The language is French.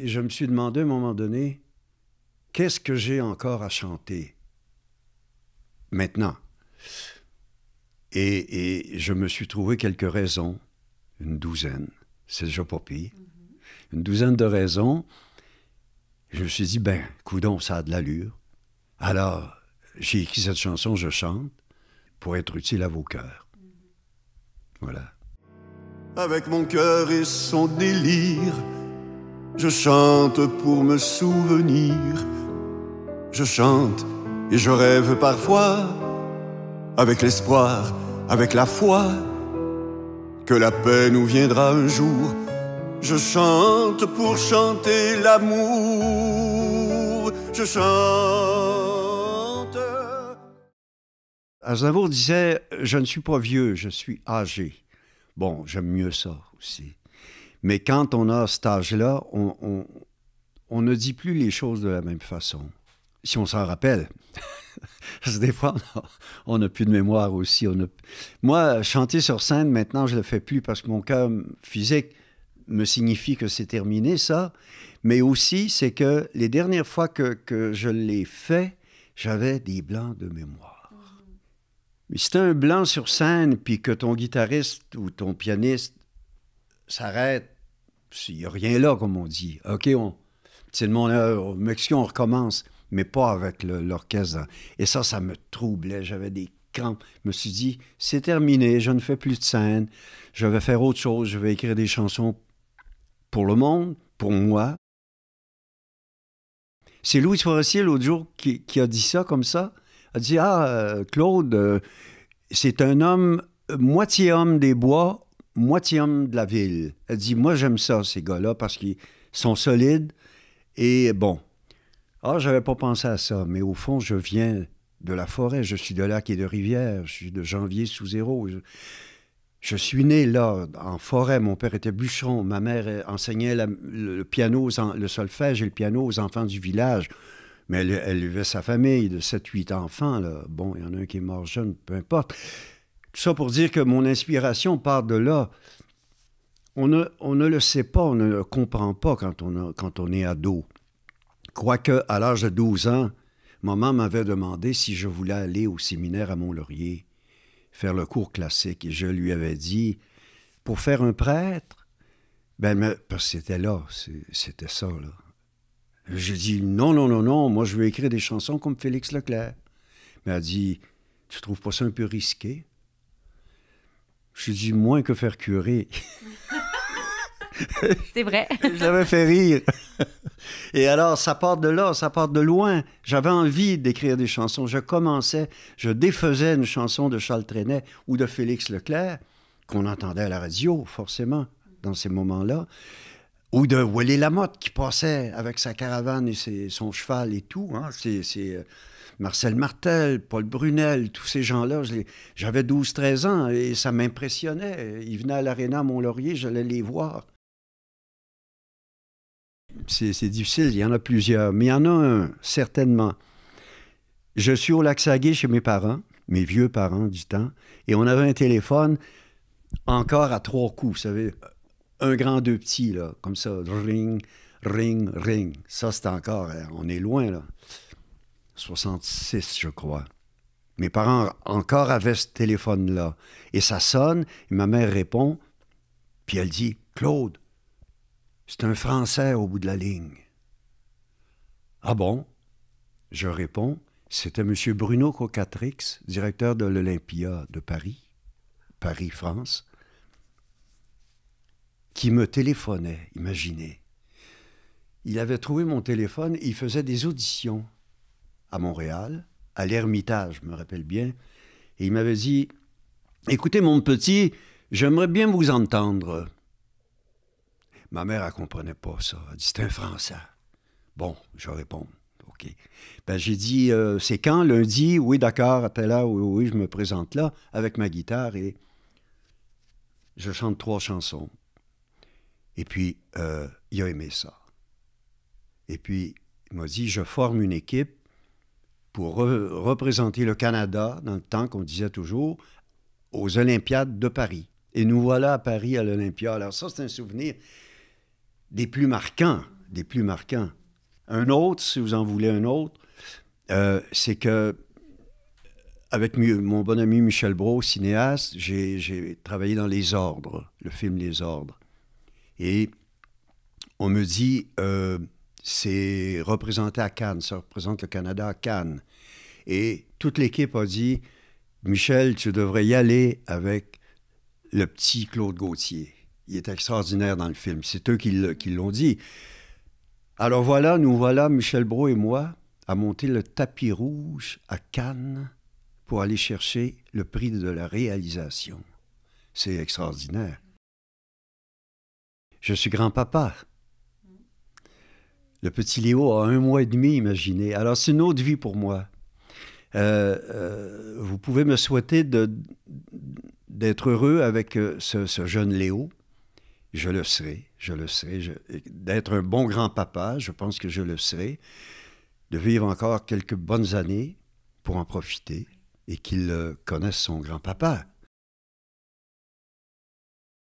Et je me suis demandé à un moment donné, qu'est-ce que j'ai encore à chanter maintenant? Et je me suis trouvé quelques raisons, une douzaine, c'est déjà pas pire, une douzaine de raisons. Je me suis dit, ben, coudonc, ça a de l'allure. Alors, j'ai écrit cette chanson, je chante, pour être utile à vos cœurs. Voilà. Avec mon cœur et son délire, je chante pour me souvenir. Je chante et je rêve parfois, avec l'espoir, avec la foi, que la paix nous viendra un jour. Je chante pour chanter l'amour. Je chante. Aznavour disait, je ne suis pas vieux, je suis âgé. Bon, j'aime mieux ça aussi. Mais quand on a cet âge-là, on ne dit plus les choses de la même façon. Si on s'en rappelle. Parce que des fois, on n'a plus de mémoire aussi. Moi, chanter sur scène, maintenant, je ne le fais plus parce que mon cœur physique me signifie que c'est terminé, ça. Mais aussi, c'est que les dernières fois que je l'ai fait, j'avais des blancs de mémoire. Mais si tu as un blanc sur scène, puis que ton guitariste ou ton pianiste s'arrête, il n'y a rien là, comme on dit. OK, c'est le monde, au Mexique, on recommence, mais pas avec l'orchestre. Et ça me troublait. J'avais des crampes. Je me suis dit, c'est terminé, je ne fais plus de scène. Je vais faire autre chose. Je vais écrire des chansons pour le monde, pour moi. C'est Louis Forestier, l'autre jour, qui a dit ça comme ça. Elle a dit, Claude, c'est un homme, moitié homme des bois, moitié homme de la ville. Elle dit, moi, j'aime ça, ces gars-là, parce qu'ils sont solides. Et bon, j'avais pas pensé à ça, mais au fond, je viens de la forêt, je suis de lac et de rivière, je suis de janvier sous zéro. Je suis né là, en forêt. Mon père était bûcheron. Ma mère enseignait le piano, le solfège et le piano aux enfants du village. Mais elle élevait sa famille de 7-8 enfants. Là. Bon, il y en a un qui est mort jeune, peu importe. Tout ça pour dire que mon inspiration part de là. On ne le sait pas, on ne le comprend pas quand on est ado. Quoique, à l'âge de 12 ans, maman m'avait demandé si je voulais aller au séminaire à Mont-Laurier, faire le cours classique. Et je lui avais dit, pour faire un prêtre, parce que c'était là, c'était ça, là. J'ai dit, non, moi je veux écrire des chansons comme Félix Leclerc. Mais elle a dit, tu trouves pas ça un peu risqué? J'ai dit, moins que faire curé. C'est vrai. Je l'avais fait rire. Et alors, ça part de là, ça part de loin. J'avais envie d'écrire des chansons. Je défaisais une chanson de Charles Trenet ou de Félix Leclerc, qu'on entendait à la radio, forcément, dans ces moments-là. Ou de Willy Lamotte, qui passait avec sa caravane et son cheval et tout. Hein. C'est Marcel Martel, Paul Brunel, tous ces gens-là. J'avais 12-13 ans et ça m'impressionnait. Ils venaient à l'Aréna Mont-Laurier, j'allais les voir. C'est difficile, il y en a plusieurs, mais il y en a un, certainement. Je suis au Lac-Saguet chez mes parents, mes vieux parents du temps, et on avait un téléphone encore à 3 coups, vous savez, un grand, 2 petits, là, comme ça, ring, ring, ring. Ça, c'est encore, on est loin, là. 66, je crois. Mes parents encore avaient ce téléphone-là. Et ça sonne, et ma mère répond, puis elle dit, « Claude, c'est un Français au bout de la ligne. » Ah bon? Je réponds, c'était M. Bruno Cocatrix, directeur de l'Olympia de Paris, France, qui me téléphonait, imaginez. Il avait trouvé mon téléphone et il faisait des auditions à Montréal, à l'Ermitage, je me rappelle bien, et il m'avait dit, « Écoutez, mon petit, j'aimerais bien vous entendre. » Ma mère, elle ne comprenait pas ça. Elle dit, c'est un Français. Bon, je réponds, OK. J'ai dit, c'est quand, lundi? Oui, d'accord, à telle heure, oui, je me présente là, avec ma guitare, et je chante 3 chansons. Et puis, il a aimé ça. Et puis, il m'a dit, je forme une équipe pour représenter le Canada, dans le temps qu'on disait toujours, aux Olympiades de Paris. Et nous voilà à Paris, à l'Olympia. Alors ça, c'est un souvenir des plus marquants. des plus marquants. Un autre, si vous en voulez un autre, c'est que avec mon bon ami Michel Brault, cinéaste, j'ai travaillé dans Les Ordres, le film Les Ordres. Et on me dit, c'est représenté à Cannes, ça représente le Canada à Cannes. Et toute l'équipe a dit, Michel, tu devrais y aller avec le petit Claude Gauthier. Il est extraordinaire dans le film. C'est eux qui l'ont dit. Alors voilà, nous voilà, Michel Brault et moi, à monter le tapis rouge à Cannes pour aller chercher le prix de la réalisation. C'est extraordinaire. Je suis grand-papa. Le petit Léo a 1 mois et demi, imaginez. Alors, c'est une autre vie pour moi. Vous pouvez me souhaiter d'être heureux avec ce jeune Léo. Je le serai. D'être un bon grand-papa, je pense que je le serai. De vivre encore quelques bonnes années pour en profiter et qu'il connaisse son grand-papa.